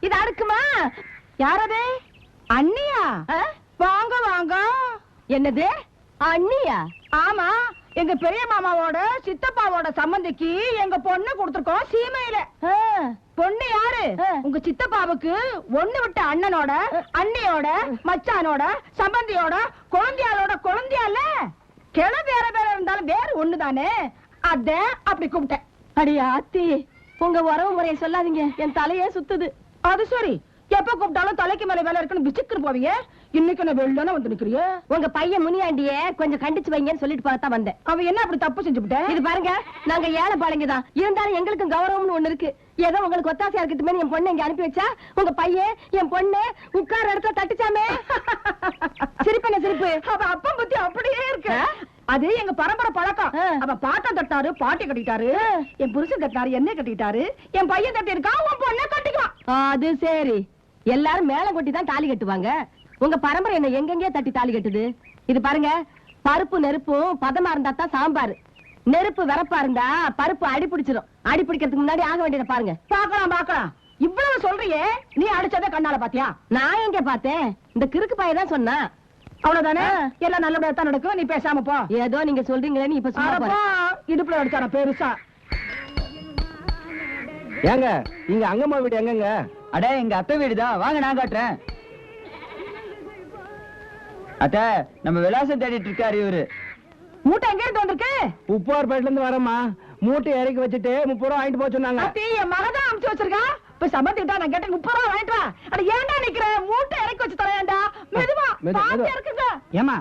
இது அடுக்குமா? யாரதே? அண்ணியா? வாங்க வாங்க. என்னது அண்ணியா? ஆமா, எங்க பெரிய மாமாவோட சித்தப்பாவோட சம்பந்திக்கு எங்க பொண்ணு கொடுத்துருக்கோம் சீமையில. பொண்ணு யாரு? உங்க சித்தப்பாவுக்கு ஒண்ணு விட்ட அண்ணனோட அண்ணியோட மச்சானோட சம்பந்தியோட குழந்தையாளோட குழந்தையால கிளை வேற வேற இருந்தாலும் வேற ஒண்ணுதானே, அத அப்படி கூப்பிட்டேன். அடியா அத்தி, உங்க உறவு முறையை சொல்லாதீங்க, என் தலையே சுத்துது. அது சரி, எப்ப கூப்பிட்டாலும் தலைக்கு மேல வேலை இருக்குன்னு பிச்சுக்குன்னு போவீங்க. இன்னைக்கு நான் வெள்ளன வந்து நிக்கிறியே. உங்க பையன் முனியாண்டிய கொஞ்சம் கண்டிச்சு வைங்கன்னு சொல்லிட்டு பார்த்தா வந்தேன். அவன் என்ன அப்படி தப்பு செஞ்சுவிட்டேன்? இது பாருங்க, நாங்க ஏழை பாளைங்கதான், இருந்தாலும் எங்களுக்கும் கௌரவம்னு ஒண்ணு இருக்கு. ஏதோ உங்களுக்கு ஒத்தாசையா இருக்கட்டுமே என் பொண்ணு இங்க அனுப்பி வச்சா, உங்க பையன் என் பொண்ணு உட்கார இடத்துல தட்டுச்சாமே. சிரிப்பு என்ன சிரிப்பு? அவ அப்பா புத்தி அப்படியே இருக்கு. அது எங்க பரம்பரை பழக்கம். அவ பாட்டம் தட்டாரு, பாட்டி கட்டிட்டாரு, என் புருஷன் தட்டாரு, என்ன கட்டிட்டாரு, என் பையன் தட்டி இருக்கா, உன் பொண்ணை கட்டிக்குவான். அது சரி, எல்லாரும் மேல கொட்டி தான் தாலி கட்டுவாங்க. உங்க பரம்பரை என்ன எங்கெங்கே தட்டி தாலி கட்டுது? இது பாருங்க, பருப்பு நெருப்பும் பதமா இருந்தா தான் சாம்பார். நெருப்பு வரப்பா இருந்தா பருப்பு அடி பிடிச்சிடும். அடி பிடிக்கிறதுக்கு முன்னாடி ஆக வேண்டியதை பாருங்க. பாக்கலாம் பாக்கலாம். இவ்வளவு சொல்றியே, நீ அடிச்சத கண்ணால பாத்தியா? நான் எங்க பார்த்தேன்? இந்த கிறுக்கு பையன் தான் சொன்னா. அவ்வளவுதானே, எல்லாம் நல்லபடியா தான் நடக்கும். நீ பேசாம போ. ஏதோ நீங்க சொல்றீங்களே, நீ இப்ப சொல்ல இடுப்புல அடிச்சான பெருசா. ஏங்க இங்க அங்கம்மா வீடு எங்கங்க? அடே, எங்க அத்தை வீடுதான், வாங்க நான் காட்டுறேன். அத்தை, நம்ம விலாசம் தேடிட்டு இருக்காரு இவரு. மூட்டை எங்க இருந்து வந்திருக்கு? உப்பார்பேட்ல இருந்து வரமா. மூட்டை இறக்கி வச்சுட்டு 30 ரூபா வாங்கிட்டு போக சொன்னாங்க. என் மகதான் அனுப்பிச்சு வச்சிருக்கா. போய் சம்பந்திட்டா, நான் கேட்டேன் 30 ரூபா வாங்கிட்டு வா. அட ஏன்டா நிக்கிற? மூட்டை இறக்கி வச்சு தரேன்டா. மெதுவா பாத்து இருக்குங்க. ஏமா,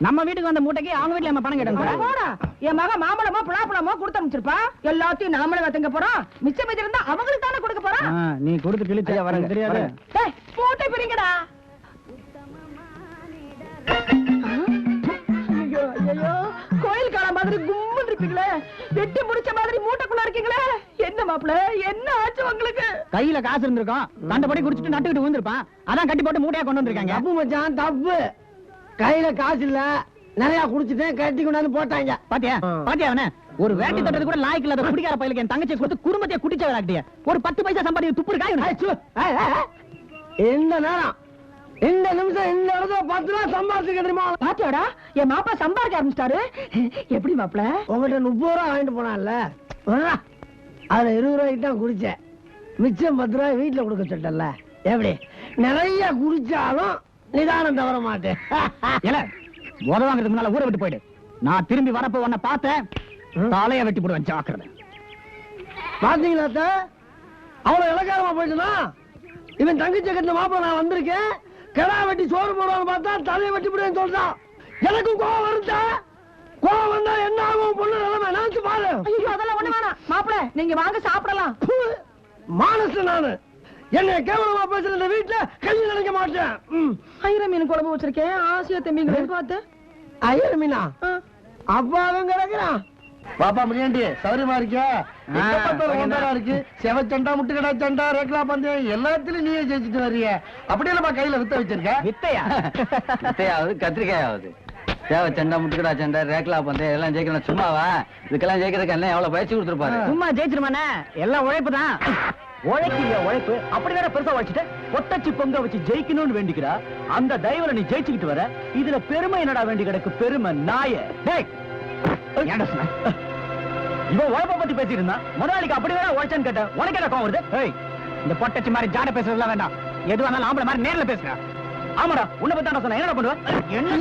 நம்ம வீட்டுக்கு வந்த மூட்டைக்கு அவங்க வீட்டுல நம்ம பணம் கேட்டாங்க. என் மகன் மாம்பழமோ பலாப்பழமோ கொடுத்து அனுப்பிச்சிருப்பா. எல்லாத்தையும் நாமளே வத்தங்க போறோம். மிச்சம் மீதி இருந்தா அவங்களுக்கு தானே கொடுக்க போறோம். நீ கொடுத்து கிழிச்சா வரங்க தெரியாது. மூட்டை பிரிங்கடா. கோயில் கால மாதிரி கும்மன் இருப்பீங்களே, வெட்டி முடிச்ச மாதிரி மூட்டைக்குள்ள இருக்கீங்களே. என்ன மாப்பிள்ள, என்ன ஆச்சு உங்களுக்கு? கையில காசு இருந்திருக்கும், கண்டபடி குடிச்சிட்டு நட்டுக்கிட்டு விழுந்திருப்பான். அதான் கட்டி போட்டு மூட்டையா கொண்டு வந்திருக்காங்க. தப்பு மச்சான், தப்பு. கையில காசு இல்ல, நிறைய குடிச்சிட்டு கட்டி கொண்டாந்து போட்டாங்க. பாத்தியா பாத்தியா? அவன ஒரு வேட்டி தட்டது கூட லாய்க்கு இல்லாத குடிக்கார பையலுக்கு என் தங்கச்சி கொடுத்து குடும்பத்தையே குடிச்ச விளையாட்டிய. ஒரு 10 பைசா சம்பாதி துப்பு இருக்கா? இந்த நேரம், இந்த நிமிஷம், இந்த இடத்துல 10 ரூபா சம்பாதிச்சு தெரியுமா? பாத்தியாடா, என் மாப்பா சம்பாதிக்க ஆரம்பிச்சிட்டாரு. எப்படி மாப்பிள்ள? உங்ககிட்ட 30 ரூபா வாங்கிட்டு போனான்ல, அதுல 20 ரூபாய்க்கு தான் குடிச்சேன். மிச்சம் 10 ரூபாய் வீட்டுல கொடுக்க சொல்லிட்டல. எப்படி நிறைய குடிச்சாலும் நிதானம் தவற மாட்டேன். உத வாங்குறதுக்கு முன்னால ஊரை விட்டு போயிடு. நான் திரும்பி வரப்ப உன்னை பார்த்தேன், தலைய வெட்டி போடுவேன். ஜாக்கிரதை. பாத்தீங்களா, அவ்வளவு இலக்காரமா போயிட்டுனா. இவன் தங்கச்சி கட்டின மாப்பிள்ள நான் வந்திருக்கேன், கிடா வெட்டி சோறு போடுவான்னு பார்த்தா தலையை வெட்டி போடுவேன்னு சொல்றான். எனக்கும் கோவம் வருதா? கோவம் வந்தா என்ன ஆகும்? பொண்ணு நிலைமை நினைச்சு பாரு. அதெல்லாம் ஒண்ணு வேணாம் மாப்பிள்ள, நீங்க வாங்க சாப்பிடலாம். மானச நானு என்ன கேவலமா பேசுற வீட்டுல கையில் நினைக்க மாட்டேன். ஐயர மீன் குழம்பு வச்சிருக்கேன், ஆசையா தம்பிங்களை பார்த்து. ஐயர மீனா? அப்பா அவன் கிடக்குறான். பாப்பா முனியாண்டி, சௌரியமா இருக்கியா? இருக்கு செவச்சண்டா, முட்டுக்கடா சண்டா, ரேக்லா பந்தயம் எல்லாத்திலும் நீயே ஜெயிச்சுட்டு வர்றிய. அப்படியே நம்ம கையில வித்த வச்சிருக்க. வித்தையா? வித்தையாவது கத்திரிக்காயாவது. தேவை சண்டா, முட்டுக்கடா சண்டா, ரேக்லா பந்தயம் எல்லாம் ஜெயிக்கணும். சும்மாவா? இதுக்கெல்லாம் ஜெயிக்கிறதுக்கு என்ன எவ்வளவு பயிற்சி கொடுத்துருப்பாரு? சும்மா ஜெயிச்சிருமானே, எல்லாம் உழைப்பு தான். உழைக்கிற உழைப்பு அப்படி வேற பெருசா உழைச்சிட்டு ஒட்டச்சி பொங்க வச்சு ஜெயிக்கணும்னு வேண்டிக்கிறா. அந்த தயவுல நீ ஜெயிச்சுக்கிட்டு வர, இதுல பெருமை என்னடா வேண்டி கிடக்கு? பெருமை நாய. இவன் உழைப்ப பத்தி பேசிட்டு இருந்தா, முதலாளிக்கு அப்படி வேற உழைச்சன்னு கேட்ட உனக்கு என்ன கோவம் வருது? இந்த பொட்டச்சி மாதிரி ஜாட பேசுறதுலாம் வேண்டாம். எதுவா இருந்தாலும் ஆம்பளை மாதிரி நேர்ல பேசுறேன். ஆமாடா, உன்னை பத்தி நான் சொன்ன என்ன பண்ணுவேன்? என்ன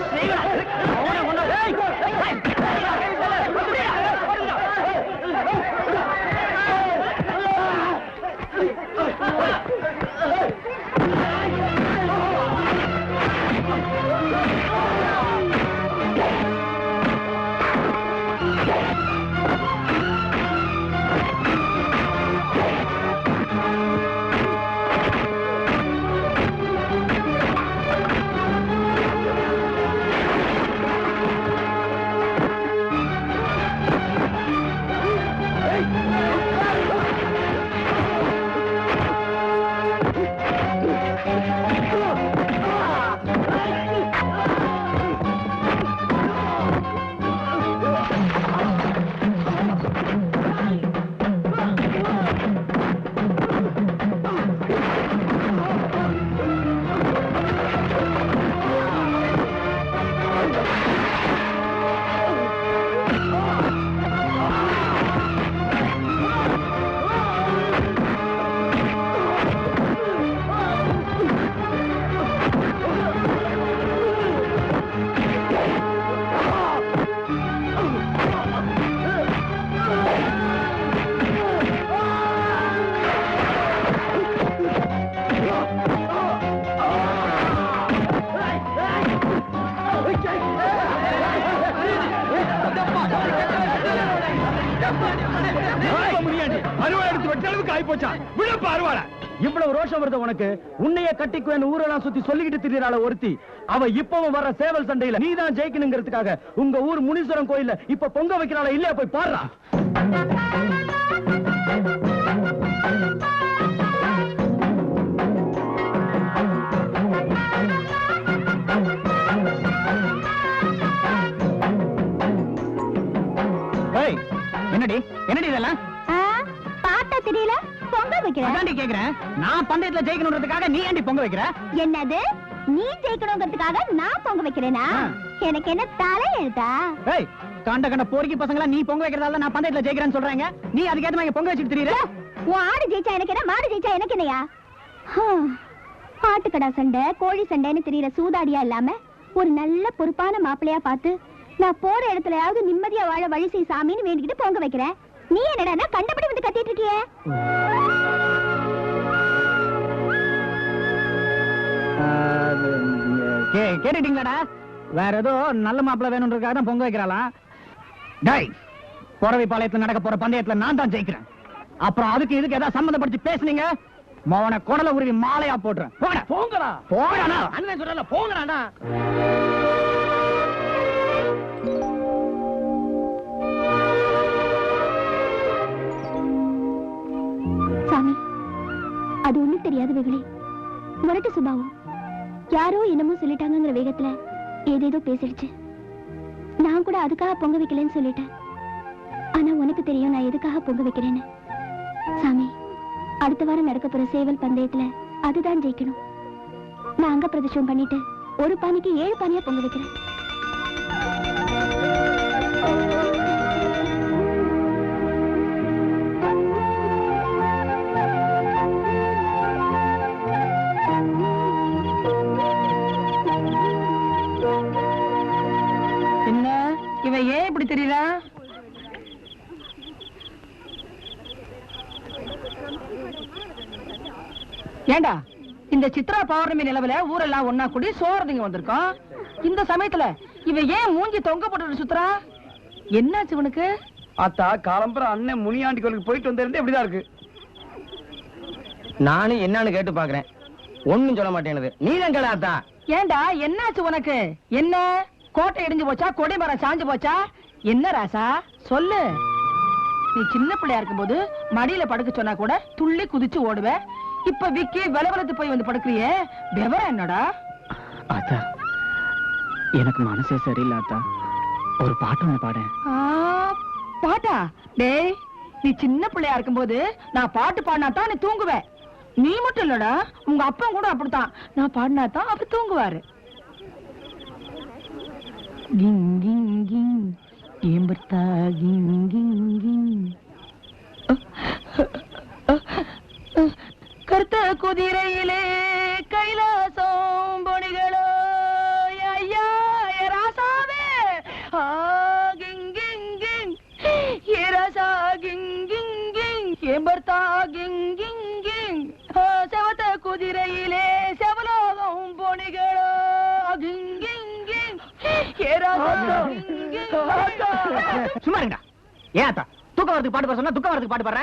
ஆயி போச்சா விழப்ப அருவாள இவ்வளவு ரோஷம் வருது உனக்கு உன்னைய கட்டிக்குவேன் ஊரெல்லாம் சுத்தி சொல்லிக்கிட்டு திரியறாள ஒருத்தி அவ இப்பவும் வர சேவல் சண்டையில நீதான் ஜெயிக்கணுங்கிறதுக்காக உங்க ஊர் முனீஸ்வரன் கோயில்ல இப்ப பொங்க வைக்கிறாள இல்லையா போய் பாருடா என்னடி என்னடி இதெல்லாம் பாட்டா தெரியல பொங்க வைக்கிறேன் அதாண்டி கேக்குறேன் நான் பந்தயத்துல ஜெயிக்கணும்ன்றதுக்காக நீ ஏண்டி பொங்க வைக்கிற என்னது நீ ஜெயிக்கணுங்கிறதுக்காக நான் பொங்க வைக்கிறேனா எனக்கு என்ன தலை எழுத்தா ஏய் கண்ட கண்ட போரிக்கி பசங்களா நீ பொங்க வைக்கிறதால நான் பந்தயத்துல ஜெயிக்கிறேன்னு சொல்றாங்க நீ அதுக்கு ஏத்த மாதிரி பொங்க வச்சிட்டு திரியற உன் ஆடு ஜெயிச்சா எனக்கு என்ன மாடு ஜெயிச்சா எனக்கு என்னையா ஆட்டுக்கடா சண்டை கோழி சண்டைன்னு தெரியற சூதாடியா இல்லாம ஒரு நல்ல பொறுப்பான மாப்பிள்ளையா பார்த்து நான் போற இடத்துலயாவது நிம்மதியா வாழ வழி செய் சாமின்னு வேண்டிக்கிட்டு பொங்க வைக்கிறேன் நீ என்னடா கண்டபடி வந்து கத்திட்டு இருக்கியே கேட்டுட்டீங்களாடா வேற ஏதோ நல்ல மாப்பிள்ள வேணும்ன்றதுக்காக தான் பொங்க வைக்கிறாளாம் டேய் புறவை பாளையத்துல நடக்க போற பந்தயத்துல நான் தான் ஜெயிக்கிறேன் அப்புறம் அதுக்கு இதுக்கு ஏதாவது சம்பந்தப்படுத்தி பேசுனீங்க மோன குடல உருவி மாலையா போடுறேன் போடா போங்கடா போடா அண்ணன் சொல்றல போங்கடா சாமி அது ஒண்ணும் தெரியாது வெகுளி முரட்டு சுபாவம் யாரோ என்னமோ சொல்லிட்டாங்கிற வேகத்துல ஏதேதோ பேசிடுச்சு நான் கூட அதுக்காக பொங்க வைக்கலன்னு சொல்லிட்டேன் ஆனா உனக்கு தெரியும் நான் எதுக்காக பொங்க வைக்கிறேன்னு சாமி அடுத்த வாரம் நடக்க போற சேவல் பந்தயத்துல அதுதான் ஜெயிக்கணும் நான் அங்க பிரதர்ஷனம் பண்ணிட்டு ஒரு பானைக்கு 7 பானையா பொங்க வைக்கிறேன் என்ன இவன் ஏன் இப்படி தெரியல ஏண்டா இந்த சித்ரா பௌர்ணமி நிலவுல ஊரெல்லாம் ஒன்னா கூடி சோறதுங்க வந்திருக்கோம் இந்த சமயத்துல இவன் ஏன் மூஞ்சி தொங்க போட்டு சுத்துறா என்னாச்சு உனக்கு அத்தா காலம்பரம் அண்ணன் முனியாண்டி கோயிலுக்கு போயிட்டு வந்திருந்தே இப்படிதான் இருக்கு நானும் என்னன்னு கேட்டு பாக்குறேன் ஒண்ணும் சொல்ல மாட்டேனுது நீதான் கேளாத்தா ஏண்டா என்னாச்சு உனக்கு என்ன கோட்டை இடிஞ்சு போச்சா கொடிமரம் சாஞ்சு போச்சா என்ன ராசா சொல்லு நீ சின்ன பிள்ளையா இருக்கும்போது மடியில படுக்க சொன்னா கூட துள்ளி குதிச்சு ஓடுவ இப்ப விக்கி விலவலத்து போய் வந்து படுக்கிறியே விவரம் என்னடா ஆத்தா எனக்கு மனசே சரியில்லை ஆத்தா ஒரு பாட்டு ஒண்ணு பாட பாட்டா டேய் நீ சின்ன பிள்ளையா இருக்கும்போது நான் பாட்டு பாடினாதான் நீ தூங்குவ நீ மட்டும் இல்லடா உங்க அப்பா கூட அப்படித்தான் நான் பாடினாதான் அப்ப தூங்குவாரு கிங் கிங் கிங் ஏம்பர்த்தா கிங் கிங் கிங் கருத்த குதிரையிலே கைலாசம் பொணிகளோ ஐயா ராசாவே கிங் கிங் கிங் ஏ ராசா கிங் கிங் கிங் ஏம்பர்த்தா கிங் கிங் கிங் செவத்த குதிரையிலே செவலோகம் பொணிகளோ கிங் கிங் கிங் ஏ ராசா கிங் கிங் சும்மா இருங்கடா ஏன் ஆத்தா தூக்கம் வரதுக்கு பாட்டு பாட சொன்னா துக்கம் வரதுக்கு பாட்டு பாடுற